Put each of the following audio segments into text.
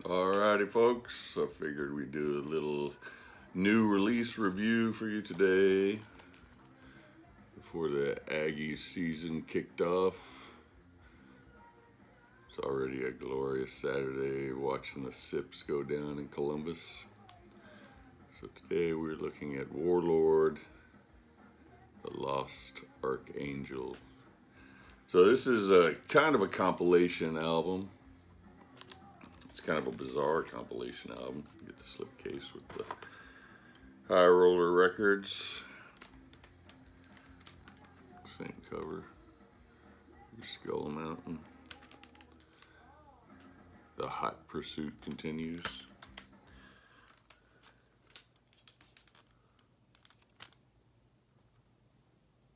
Alrighty, folks. I figured we'd do a little new release review for you today before the Aggie season kicked off. It's already a glorious Saturday watching the Sips go down in Columbus. So today we're looking at Warlord, the Lost Archangel. So this is a kind of a compilation album. It's kind of a bizarre compilation album. Get the slipcase with the High Roller Records. Same cover. Your Skull Mountain. The Hot Pursuit continues.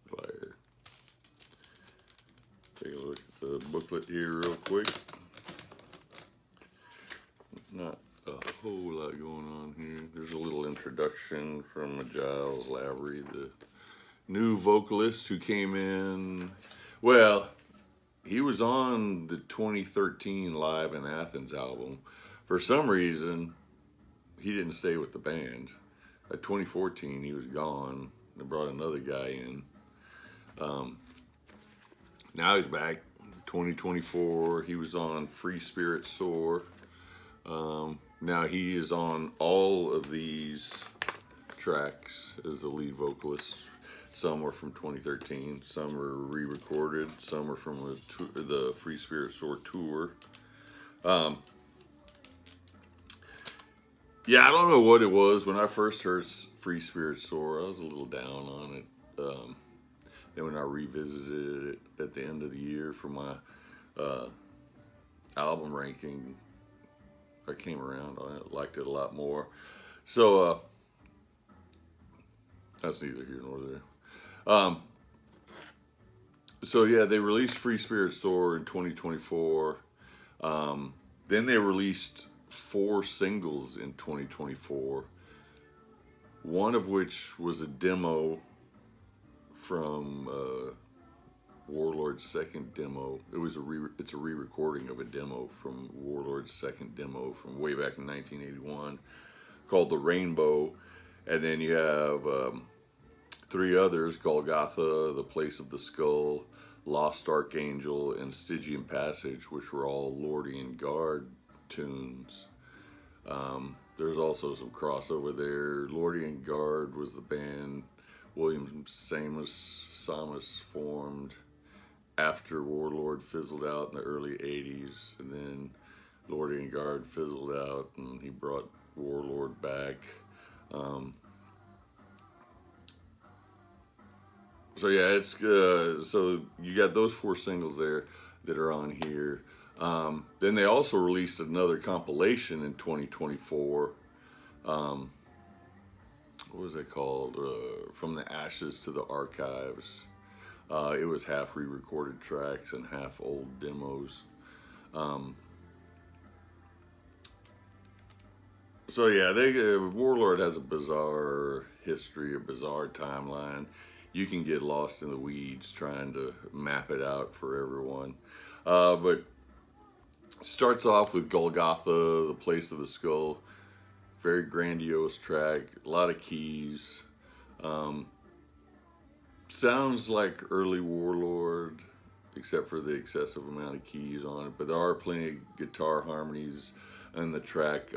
Flyer. Take a look at the booklet here real quick. Not a whole lot going on here. There's a little introduction from Giles, Lavery, the new vocalist who came in. Well, he was on the 2013 Live in Athens album. For some reason, he didn't stay with the band. At 2014, he was gone. They brought another guy in. Now he's back. 2024, he was on Free Spirit Soar. Now he is on all of these tracks as the lead vocalist. Some are from 2013, some are re-recorded, some are from the Free Spirit Soar tour. Yeah, I don't know what it was. When I first heard Free Spirit Soar, I was a little down on it. Then when I revisited it at the end of the year for my album ranking, I came around. I liked it a lot more. So that's neither here nor there. So yeah, they released Free Spirit Soar in 2024. Then they released 4 singles in 2024. One of which was a demo from Warlord's second demo. It's a re-recording of a demo from Warlord's second demo from way back in 1981 called The Rainbow. And then you have 3 others: Golgotha, The Place of the Skull, Lost Archangel, and Stygian Passage, which were all Lordian Guard tunes. There's also some crossover there. Lordian Guard was the band William Tsamis formed after Warlord fizzled out in the early 80s, and then Lordian Guard fizzled out and he brought Warlord back. So yeah, it's so you got those 4 singles there that are on here. Then they also released another compilation in 2024. What was it called? From the Ashes to the Archives. It was half re-recorded tracks and half old demos. So yeah, Warlord has a bizarre history, a bizarre timeline. You can get lost in the weeds trying to map it out for everyone. But starts off with Golgotha, The Place of the Skull. Very grandiose track, a lot of keys. Sounds like early Warlord, except for the excessive amount of keys on it. But there are plenty of guitar harmonies in the track.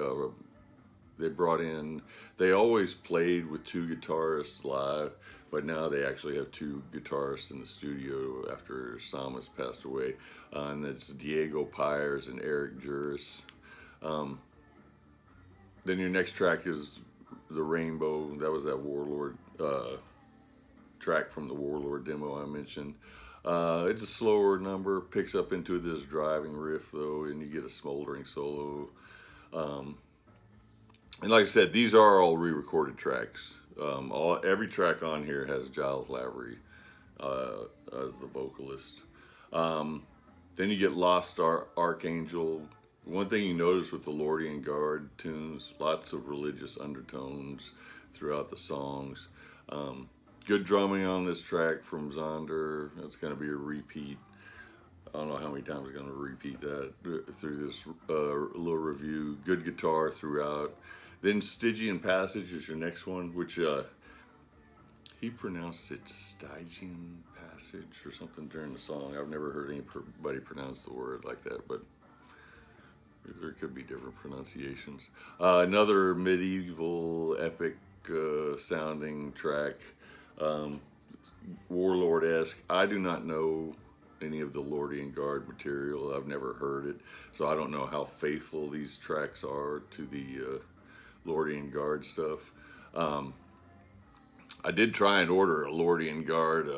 They always played with 2 guitarists live, but now they actually have 2 guitarists in the studio after Tsamis passed away. And it's Diego Pires and Eric Juris. Then your next track is The Rainbow. That was that Warlord track from the Warlord demo I mentioned. It's a slower number, picks up into this driving riff though, and you get a smoldering solo. And like I said, these are all re-recorded tracks. Every track on here has Giles Lavery as the vocalist. Then you get Lost Archangel. One thing you notice with the Lordian Guard tunes, lots of religious undertones throughout the songs. Good drumming on this track from Zonder. It's going to be a repeat. I don't know how many times I'm going to repeat that through this little review. Good guitar throughout. Then Stygian Passage is your next one, which he pronounced it Stygian Passage or something during the song. I've never heard anybody pronounce the word like that, but there could be different pronunciations. Another medieval epic sounding track, Warlord-esque. I do not know any of the Lordian Guard material. I've never heard it, so I don't know how faithful these tracks are to the Lordian Guard stuff. I did try and order a Lordian Guard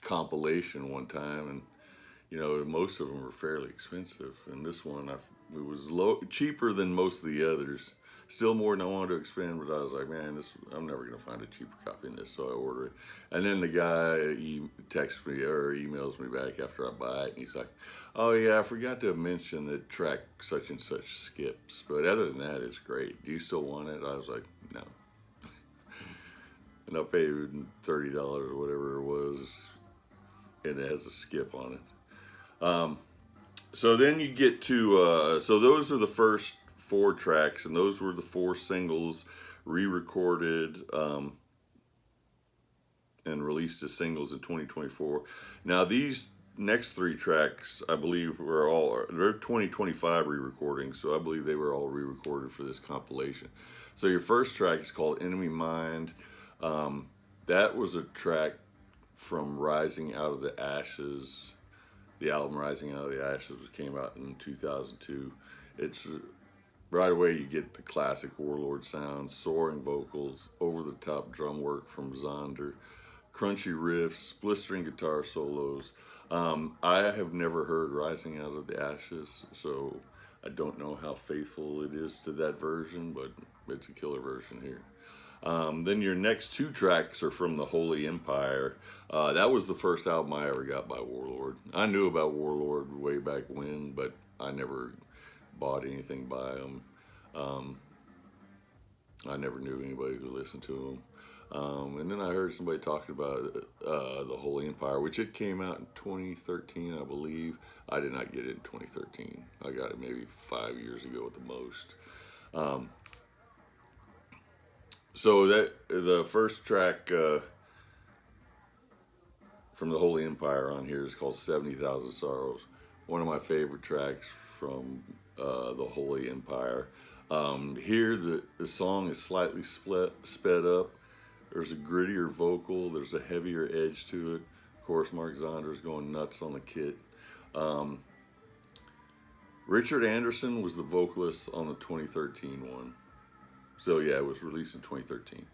compilation one time, and most of them were fairly expensive, and this one it was cheaper than most of the others. Still more than I wanted to expend, but I was like, man, I'm never going to find a cheaper copy than this, so I order it. And then the guy, he texts me or emails me back after I buy it, and he's like, oh yeah, I forgot to mention that track such and such skips, but other than that, it's great. Do you still want it? I was like, no. And I paid $30 or whatever it was, and it has a skip on it. So then you get to, so those are the first 4 tracks, and those were the 4 singles re-recorded and released as singles in 2024. Now these next 3 tracks, I believe, they're 2025 re-recordings, so I believe they were all re-recorded for this compilation. So your first track is called Enemy Mind. That was a track from Rising Out of the Ashes. The album Rising Out of the Ashes came out in 2002. It's right away you get the classic Warlord sounds, soaring vocals, over-the-top drum work from Zonder, crunchy riffs, blistering guitar solos. I have never heard Rising Out of the Ashes, so I don't know how faithful it is to that version, but it's a killer version here. Then your next 2 tracks are from the Holy Empire. That was the first album I ever got by Warlord. I knew about Warlord way back when, but I never bought anything by them. I never knew anybody who listened to them. And then I heard somebody talking about the Holy Empire, which it came out in 2013, I believe. I did not get it in 2013. I got it maybe 5 years ago at the most. So that the first track from the Holy Empire on here is called 70,000 Sorrows. One of my favorite tracks from the Holy Empire. Here the song is slightly sped up. There's a grittier vocal. There's a heavier edge to it. Of course, Mark Zonder's going nuts on the kit. Richard Anderson was the vocalist on the 2013 one. So yeah, it was released in 2013.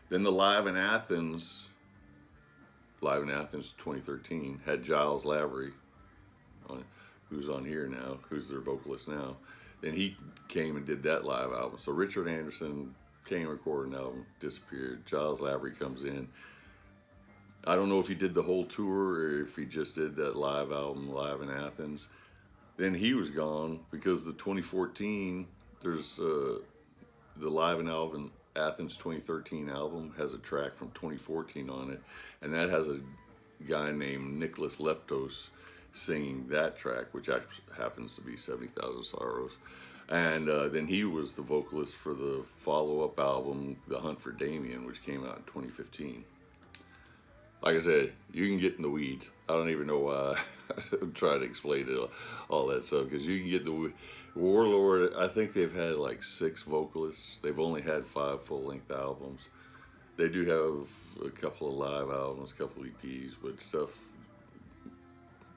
Then the Live in Athens 2013, had Giles Lavery on it, who's on here now, who's their vocalist now. Then he came and did that live album. So Richard Anderson came, recorded an album, disappeared. Giles Lavery comes in. I don't know if he did the whole tour or if he just did that live album, Live in Athens. Then he was gone because the 2014, there's the Live in Athens 2013 album has a track from 2014 on it, and that has a guy named Nicholas Leptos singing that track, which happens to be 70,000 Sorrows. And then he was the vocalist for the follow-up album, The Hunt for Damien, which came out in 2015. Like I said, you can get in the weeds. I don't even know why I'm trying to explain it, all that stuff, because you can get the Warlord. I think they've had like 6 vocalists. They've only had 5 full-length albums. They do have a couple of live albums, a couple EPs, but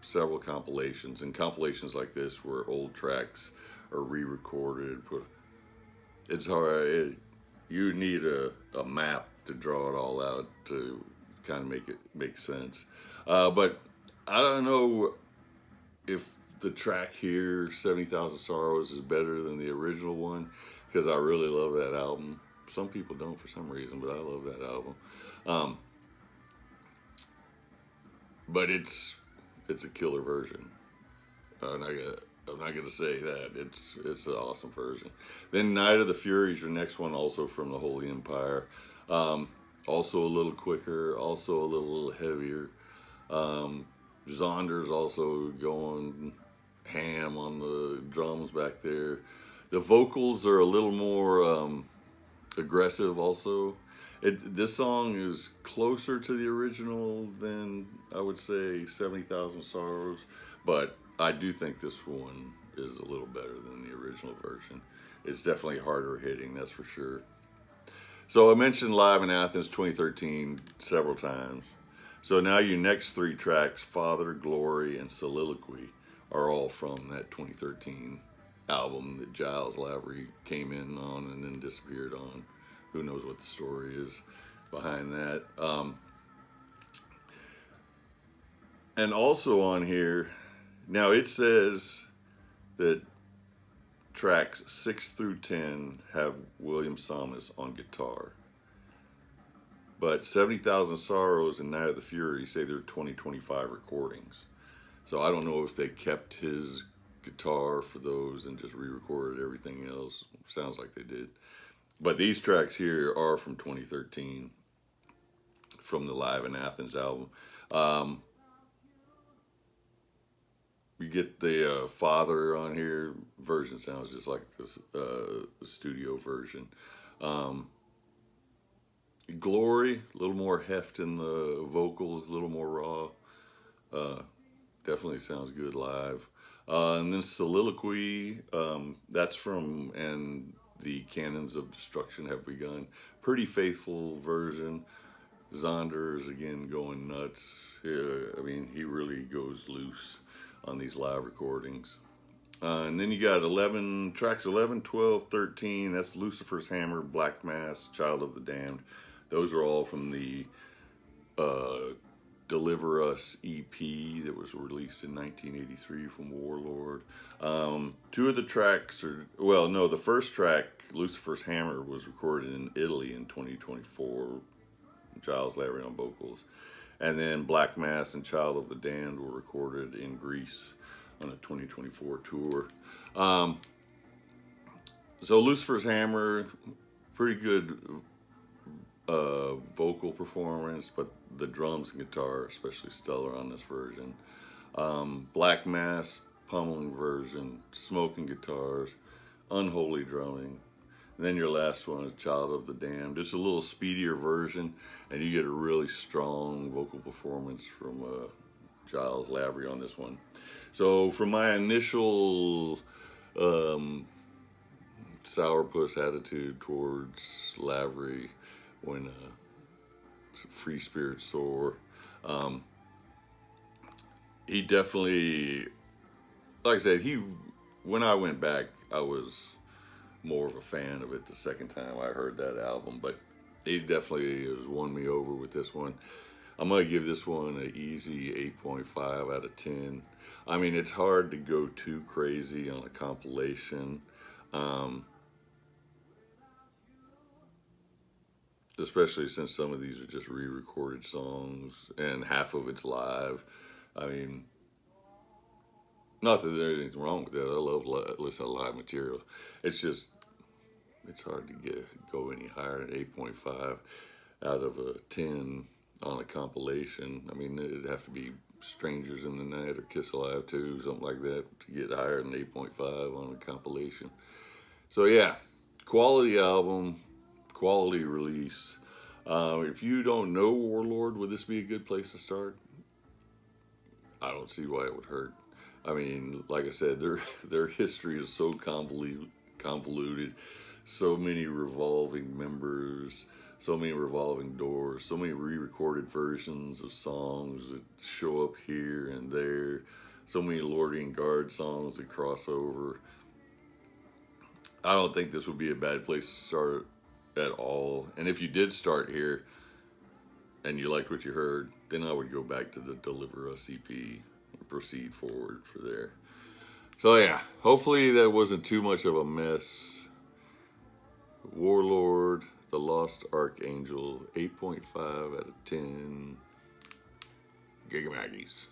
several compilations. And compilations like this where old tracks are re-recorded. It's hard. You need a map to draw it all out to kind of make it make sense. But I don't know if the track here, 70,000 Sorrows, is better than the original one, because I really love that album. Some people don't for some reason, but I love that album. But it's a killer version. I'm not gonna say that. It's an awesome version. Then Night of the Furies, your next one, also from the Holy Empire. Also a little quicker, also a little heavier. Zonder's also going ham on the drums back there. The vocals are a little more aggressive also. This song is closer to the original than I would say 70,000 Sorrows, but I do think this one is a little better than the original version. It's definitely harder hitting, that's for sure. So I mentioned Live in Athens 2013 several times. So now your next three tracks, Father, Glory, and Soliloquy, are all from that 2013 album that Giles Lavery came in on and then disappeared on. Who knows what the story is behind that. And also on here, now it says that tracks 6 through 10 have William Tsamis on guitar. But 70,000 Sorrows and Night of the Fury say they're 2025 recordings. So I don't know if they kept his guitar for those and just re-recorded everything else. Sounds like they did. But these tracks here are from 2013, from the Live in Athens album. You get the Father on here. Version sounds just like the studio version. Glory, a little more heft in the vocals, a little more raw. Definitely sounds good live. And then Soliloquy, that's from And the Cannons of Destruction Have Begun. Pretty faithful version. Zonder is again going nuts. I mean, he really goes loose on these live recordings. And then you got tracks 11, 12, 13. That's Lucifer's Hammer, Black Mass, Child of the Damned. Those are all from the Deliver Us EP that was released in 1983 from Warlord. Two of the tracks the first track, Lucifer's Hammer, was recorded in Italy in 2024. Giles Lavery on vocals. And then Black Mass and Child of the Damned were recorded in Greece on a 2024 tour. So Lucifer's Hammer, pretty good vocal performance, but the drums and guitar are especially stellar on this version. Black Mass, pummeling version, smoking guitars, unholy drumming. And then your last one is Child of the Damned. It's a little speedier version, and you get a really strong vocal performance from Giles Lavery on this one. So from my initial sourpuss attitude towards Lavery when Free Spirit Soar, he definitely, like I said, when I went back, I was more of a fan of it the second time I heard that album, but he definitely has won me over with this one. I'm going to give this one an easy 8.5 out of 10. I mean, it's hard to go too crazy on a compilation, especially since some of these are just re-recorded songs and half of it's live. I mean, not that there's anything wrong with that. I love listening to live material. It's just, it's hard to go any higher than 8.5 out of a 10 on a compilation. I mean, it'd have to be Strangers in the Night or Kiss Alive 2, something like that, to get higher than 8.5 on a compilation. So yeah, quality album, quality release. If you don't know Warlord, would this be a good place to start? I don't see why it would hurt. I mean, like I said, their history is so convoluted, so many revolving members, so many revolving doors, so many re-recorded versions of songs that show up here and there, so many Lordian Guard songs that cross over. I don't think this would be a bad place to start at all. And if you did start here and you liked what you heard, then I would go back to the Deliver Us EP and proceed forward for there. So yeah, hopefully that wasn't too much of a mess. Warlord, The Lost Archangel, 8.5 out of 10 Gigamaggies.